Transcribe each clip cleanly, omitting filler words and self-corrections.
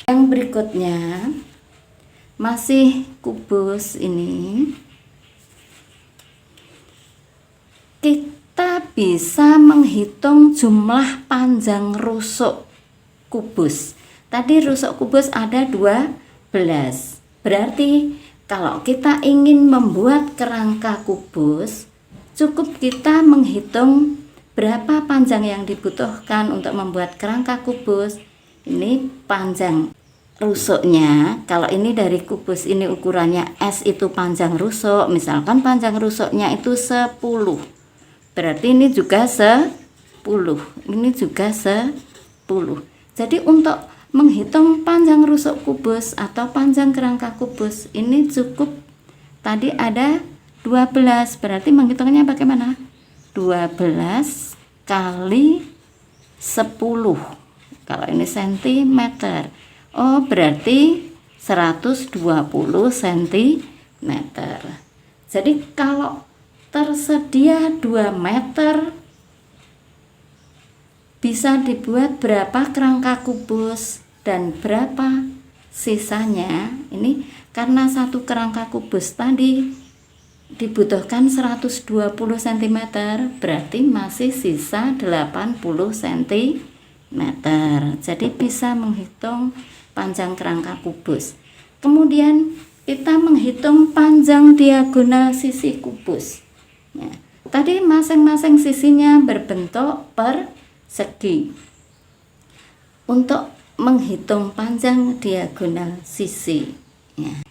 Yang berikutnya masih kubus ini. Kita bisa menghitung jumlah panjang rusuk kubus. Tadi rusuk kubus ada 12. Berarti kalau kita ingin membuat kerangka kubus, cukup kita menghitung berapa panjang yang dibutuhkan untuk membuat kerangka kubus. Ini panjang rusuknya. Kalau ini dari kubus ini ukurannya S itu panjang rusuk, misalkan panjang rusuknya itu 10. Berarti ini juga 10. Ini juga 10. Jadi untuk menghitung panjang rusuk kubus atau panjang kerangka kubus ini cukup tadi ada 12. Berarti menghitungnya bagaimana? 12 kali 10. Kalau ini sentimeter. Oh, berarti 120 cm. Jadi kalau tersedia 2 meter, bisa dibuat berapa kerangka kubus dan berapa sisanya. Ini karena satu kerangka kubus tadi dibutuhkan 120 cm, berarti masih sisa 80 cm. Jadi bisa menghitung panjang kerangka kubus. Kemudian kita menghitung panjang diagonal sisi kubus. Ya, tadi masing-masing sisinya berbentuk persegi. Untuk menghitung panjang diagonal sisi, ya,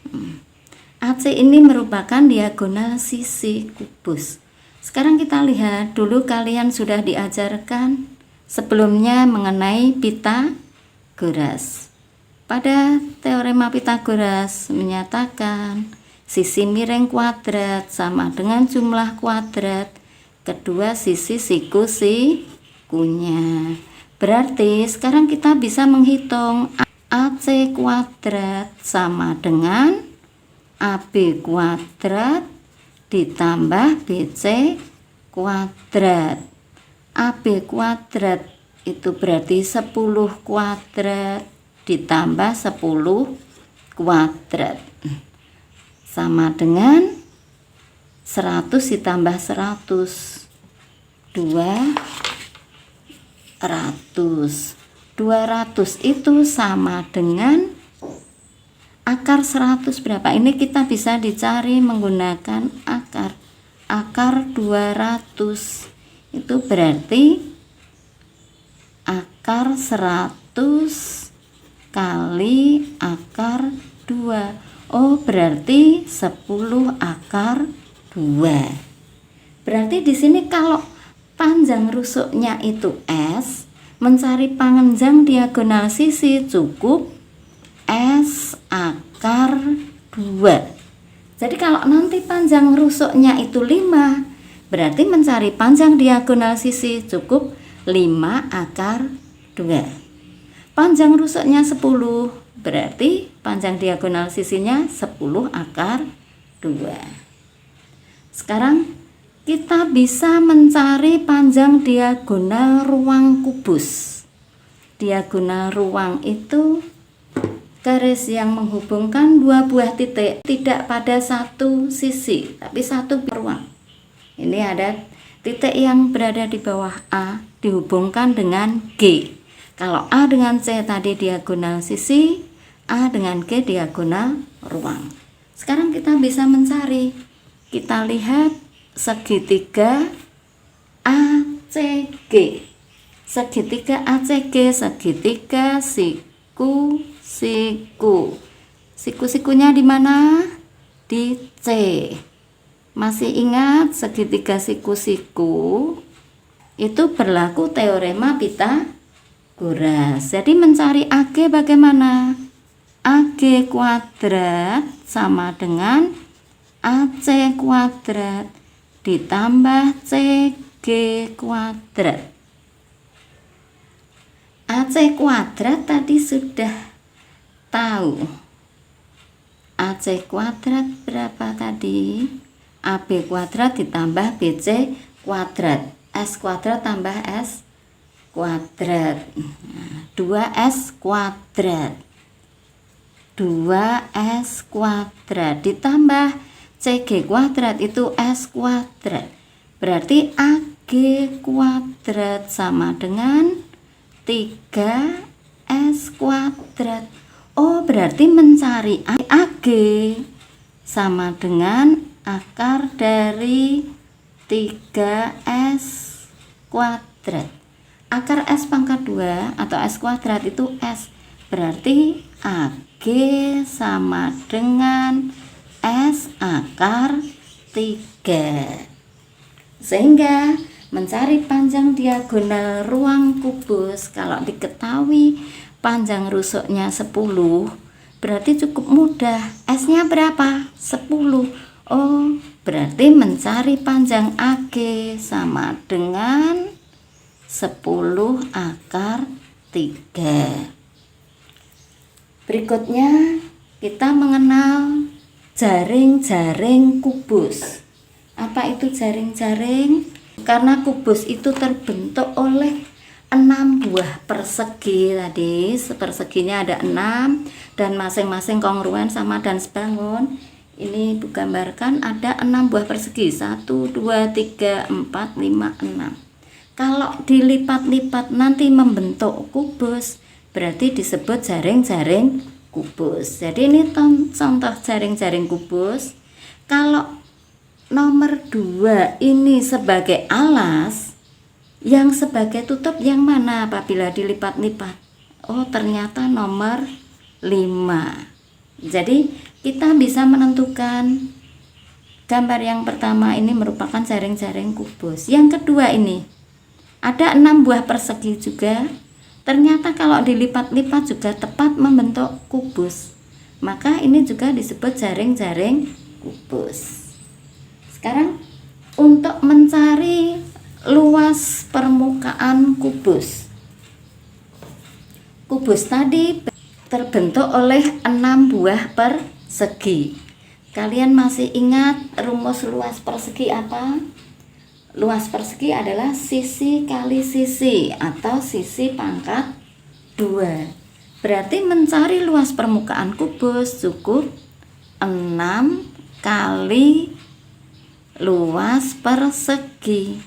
AC ini merupakan diagonal sisi kubus. Sekarang kita lihat dulu, kalian sudah diajarkan sebelumnya mengenai Pitagoras. Pada teorema Pitagoras menyatakan sisi miring kuadrat sama dengan jumlah kuadrat kedua sisi siku-sikunya. Berarti sekarang kita bisa menghitung AC kuadrat sama dengan AB kuadrat ditambah BC kuadrat. AB kuadrat itu berarti 10 kuadrat ditambah 10 kuadrat sama dengan 100 ditambah 100, 200. 200 itu sama dengan akar 100 berapa? Ini kita bisa dicari menggunakan akar. Akar 200 itu berarti akar 100 kali akar 2. Oh, berarti 10 akar 2. Berarti di sini kalau panjang rusuknya itu S, mencari panjang diagonal sisi cukup S akar 2. Jadi kalau nanti panjang rusuknya itu 5, berarti mencari panjang diagonal sisi cukup 5 akar 2. Panjang rusuknya 10, berarti panjang diagonal sisinya 10 akar 2. Sekarang kita bisa mencari panjang diagonal ruang kubus. Diagonal ruang itu garis yang menghubungkan dua buah titik, tidak pada satu sisi, tapi satu ruang. Ini ada titik yang berada di bawah A dihubungkan dengan G. Kalau A dengan C tadi diagonal sisi, A dengan G diagonal ruang. Sekarang kita bisa mencari. Kita lihat segitiga ACG. Segitiga ACG, segitiga siku-siku. Siku-sikunya di mana? Di C. Masih ingat segitiga siku-siku? Itu berlaku teorema Pitagoras. Jadi mencari AG bagaimana? AG kuadrat sama dengan AC kuadrat ditambah CG kuadrat. AC kuadrat tadi sudah tahu. AC kuadrat berapa tadi? AB kuadrat ditambah BC kuadrat. S kuadrat tambah S kuadrat. 2S kuadrat. 2S kuadrat ditambah CG kuadrat itu S kuadrat. Berarti AG kuadrat sama dengan 3S kuadrat. Oh, berarti mencari AG sama dengan akar dari 3S kuadrat. Akar S pangkat 2 atau S kuadrat itu S. Berarti AG sama dengan S akar 3. Sehingga mencari panjang diagonal ruang kubus, kalau diketahui panjang rusuknya 10, berarti cukup mudah. S-nya berapa? 10. Oh, berarti mencari panjang AG sama dengan 10 akar 3. Berikutnya kita mengenal jaring-jaring kubus. Apa itu jaring-jaring? Karena kubus itu terbentuk oleh 6 buah persegi tadi. Perseginya ada 6 dan masing-masing kongruen sama dan sebangun. Ini digambarkan ada 6 buah persegi. 1, 2, 3, 4, 5, 6. Kalau dilipat-lipat nanti membentuk kubus, berarti disebut jaring-jaring kubus. Jadi ini contoh jaring-jaring kubus. Kalau nomor 2 ini sebagai alas, yang sebagai tutup yang mana apabila dilipat-lipat? Oh, ternyata nomor 5. Jadi kita bisa menentukan gambar yang pertama ini merupakan jaring-jaring kubus. Yang kedua ini ada 6 buah persegi juga. Ternyata kalau dilipat-lipat juga tepat membentuk kubus. Maka ini juga disebut jaring-jaring kubus. Sekarang untuk mencari luas permukaan kubus. Kubus tadi terbentuk oleh 6 buah persegi. Kalian masih ingat rumus luas persegi apa? Luas persegi adalah sisi kali sisi atau sisi pangkat 2. Berarti mencari luas permukaan kubus cukup 6 kali luas persegi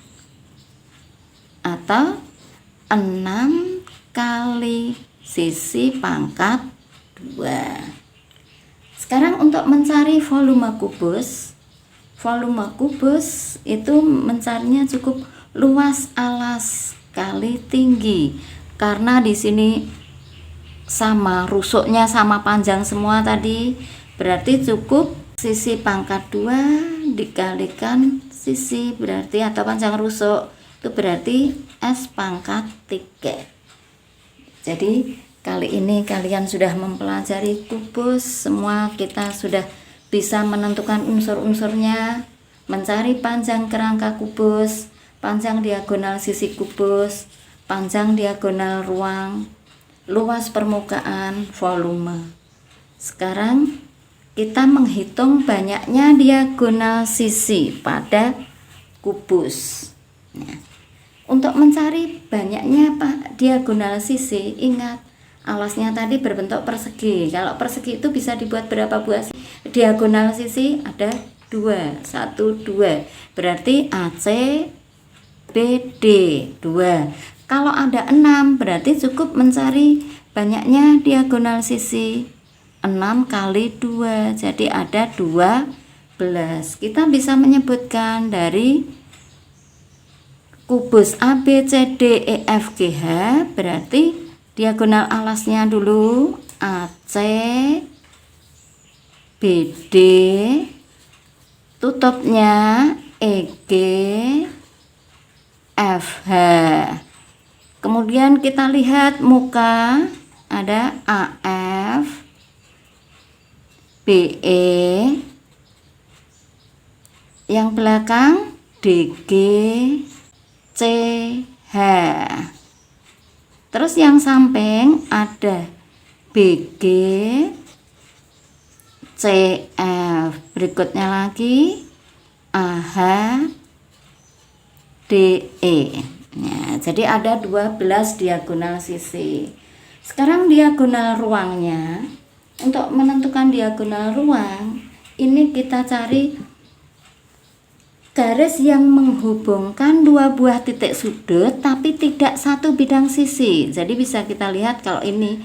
atau 6 kali sisi pangkat 2. Sekarang untuk mencari volume kubus. Volume kubus itu mencarinya cukup luas alas kali tinggi. Karena di sini sama rusuknya sama panjang semua tadi, berarti cukup sisi pangkat 2 dikalikan sisi berarti atau panjang rusuk itu berarti S pangkat 3. Jadi kali ini kalian sudah mempelajari kubus, semua kita sudah bisa menentukan unsur-unsurnya, mencari panjang kerangka kubus, panjang diagonal sisi kubus, panjang diagonal ruang, luas permukaan, volume. Sekarang kita menghitung banyaknya diagonal sisi pada kubus. Nah, untuk mencari banyaknya diagonal sisi, ingat alasnya tadi berbentuk persegi. Kalau persegi itu bisa dibuat berapa buah diagonal sisi? Ada 2, 1, 2. Berarti AC BD 2. Kalau ada 6 berarti cukup mencari banyaknya diagonal sisi. 6 kali 2 jadi ada 12. Kita bisa menyebutkan dari kubus ABCDEFGH berarti diagonal alasnya dulu AC BD, tutupnya EG FH. Kemudian kita lihat muka ada AF BE, yang belakang DG CH. Terus yang samping ada BG CF. Berikutnya lagi AH DE. Nah, jadi ada 12 diagonal sisi. Sekarang diagonal ruangnya Untuk menentukan diagonal ruang, ini kita cari garis yang menghubungkan dua buah titik sudut tapi tidak satu bidang sisi. Jadi bisa kita lihat kalau ini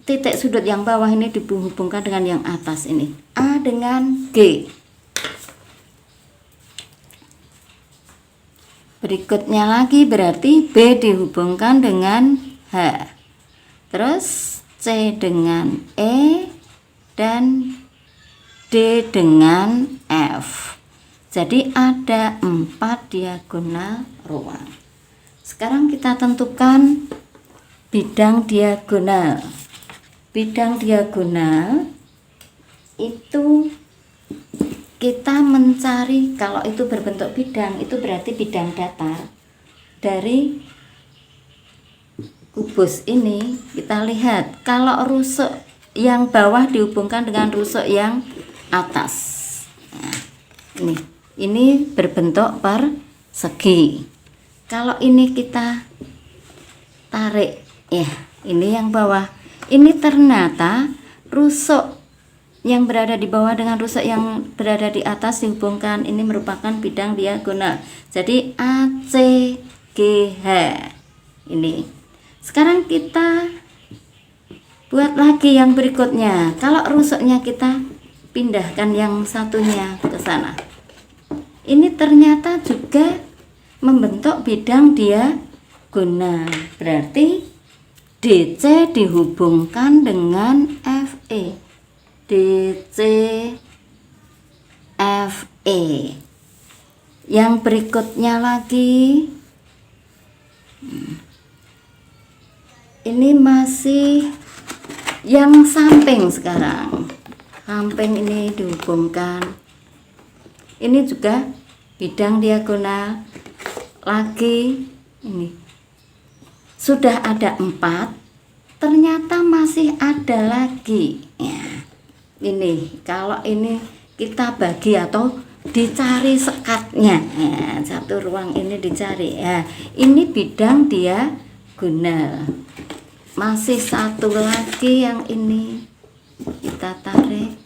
titik sudut yang bawah ini dihubungkan dengan yang atas ini, A dengan G. Berikutnya lagi berarti B dihubungkan dengan H. Terus C dengan E dan D dengan F. Jadi ada 4 diagonal ruang. Sekarang kita tentukan bidang diagonal. Bidang diagonal itu kita mencari, kalau itu berbentuk bidang, itu berarti bidang datar. Dari kubus ini kita lihat kalau rusuk yang bawah dihubungkan dengan rusuk yang atas. Nah, ini berbentuk persegi. Kalau ini kita tarik, ya, ini yang bawah. Ini ternyata rusuk yang berada di bawah dengan rusuk yang berada di atas dihubungkan, ini merupakan bidang diagonal. Jadi ACGH ini. Sekarang kita buat lagi yang berikutnya. Kalau rusuknya kita pindahkan yang satunya ke sana. Ini ternyata juga membentuk bidang diagonal. Berarti DC dihubungkan dengan FE. DC FE. Yang berikutnya lagi, ini masih yang samping sekarang. Samping ini dihubungkan. Ini juga bidang diagonal. Lagi ini sudah ada 4, ternyata masih ada lagi ya. Ini kalau ini kita bagi atau dicari sekatnya ya, satu ruang ini dicari ya. Ini bidang diagonal. Masih satu lagi yang ini kita tarik.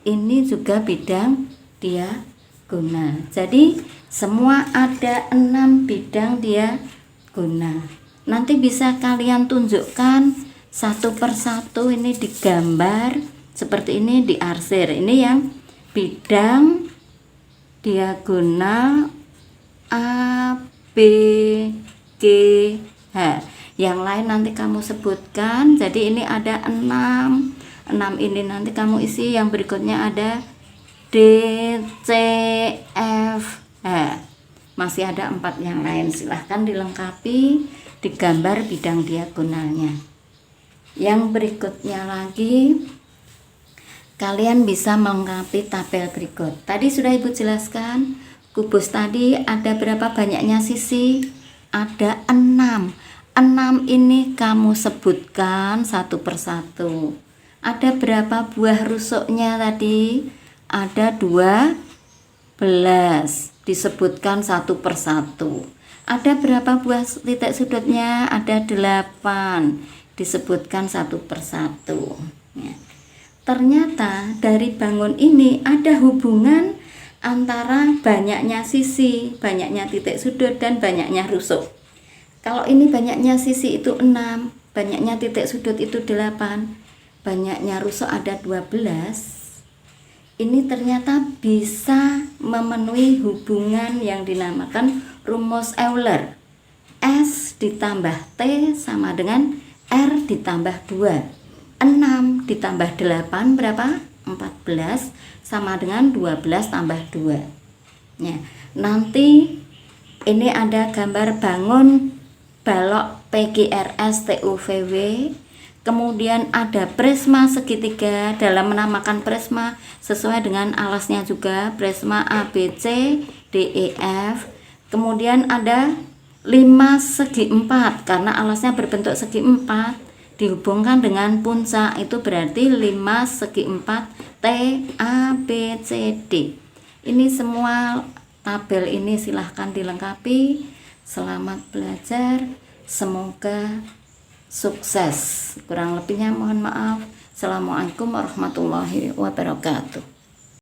Ini juga bidang diagonal. Jadi semua ada 6 bidang diagonal. Nanti bisa kalian tunjukkan satu persatu, ini digambar seperti ini, diarsir. Ini yang bidang diagonal A, B, G, H. Yang lain nanti kamu sebutkan. Jadi ini ada 6 ini nanti kamu isi. Yang berikutnya ada D, C, F, H. Masih ada 4 yang lain. Silahkan dilengkapi, digambar bidang diagonalnya. Yang berikutnya lagi, kalian bisa melengkapi tabel berikut. Tadi sudah Ibu jelaskan, kubus tadi ada berapa banyaknya sisi? Ada 6. 6 ini kamu sebutkan satu persatu. Ada berapa buah rusuknya tadi? Ada 12. Disebutkan satu persatu. Ada berapa buah titik sudutnya? Ada 8. Disebutkan satu persatu ya. Ternyata dari bangun ini ada hubungan antara banyaknya sisi, banyaknya titik sudut, dan banyaknya rusuk. Kalau ini banyaknya sisi itu 6, banyaknya titik sudut itu 8, banyaknya rusuk ada 12. Ini ternyata bisa memenuhi hubungan yang dinamakan rumus Euler. S ditambah T sama dengan R ditambah 2. 6 ditambah 8 berapa? 14 sama dengan 12 tambah 2 ya. Nanti ini ada gambar bangun balok PGRS TUVW. Kemudian ada prisma segitiga. Dalam menamakan prisma sesuai dengan alasnya juga, prisma ABC DEF. Kemudian ada 5 segi 4 karena alasnya berbentuk segi 4 dihubungkan dengan puncak, itu berarti 5 segi 4 T A B C D. Ini semua tabel ini silahkan dilengkapi. Selamat belajar, semoga sukses. Kurang lebihnya mohon maaf. Assalamualaikum warahmatullahi wabarakatuh.